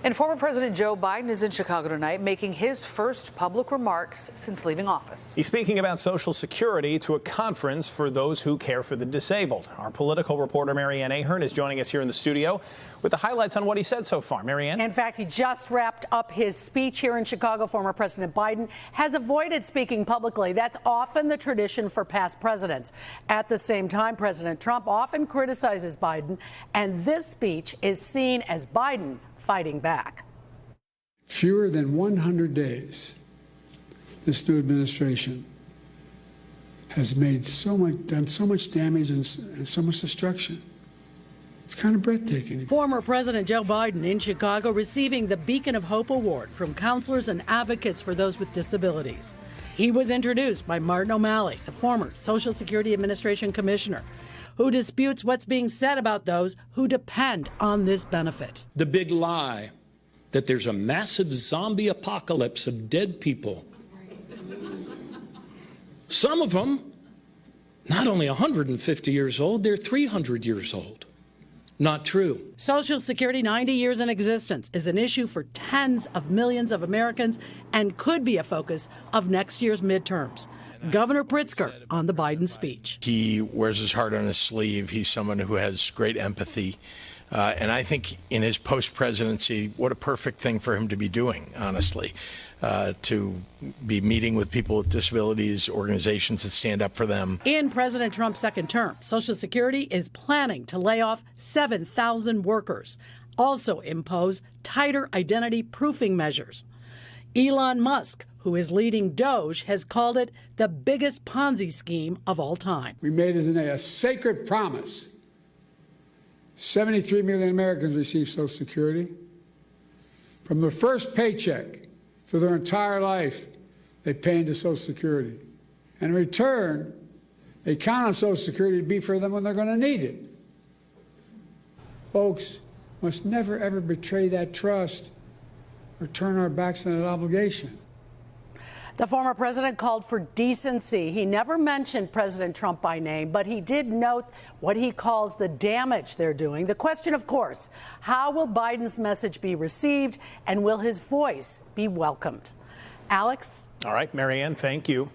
And former President Joe Biden is in Chicago tonight, making his first public remarks since leaving office. He's speaking about Social Security to a conference for those who care for the disabled. Our political reporter, Ann Ahern, is joining us here in the studio with the highlights on what he said so far. Ann? In fact, he just wrapped up his speech here in Chicago. Former President Biden has avoided speaking publicly. That's often the tradition for past presidents. At the same time, President Trump often criticizes Biden, and this speech is seen as Biden fighting back. Fewer than 100 days, this new administration has made done so much damage and so much destruction. It's kind of breathtaking. Former President Joe Biden in Chicago receiving the Beacon of Hope Award from counselors and advocates for those with disabilities. He was introduced by Martin O'Malley, the former Social Security Administration commissioner, who disputes what's being said about those who depend on this benefit. The big lie that there's a massive zombie apocalypse of dead people. Some of them, not only 150 years old, they're 300 years old. Not true. Social Security, 90 years in existence, is an issue for tens of millions of Americans and could be a focus of next year's midterms. Governor Pritzker on the Biden speech. He wears his heart on his sleeve. He's someone who has great empathy. And I think in his post-presidency, what a perfect thing for him to be doing, honestly, to be meeting with people with disabilities, organizations that stand up for them. In President Trump's second term, Social Security is planning to lay off 7,000 workers, also impose tighter identity proofing measures. Elon Musk, who is leading Doge, has called it the biggest Ponzi scheme of all time. We made it a sacred promise. 73 million Americans receive Social Security. From their first paycheck to their entire life, they pay into Social Security. And in return, they count on Social Security to be for them when they're going to need it. Folks, must never, ever betray that trust or turn our backs on that obligation. The former president called for decency. He never mentioned President Trump by name, but he did note what he calls the damage they're doing. The question, of course, how will Biden's message be received, and will his voice be welcomed? Alex? All right, Ann, thank you.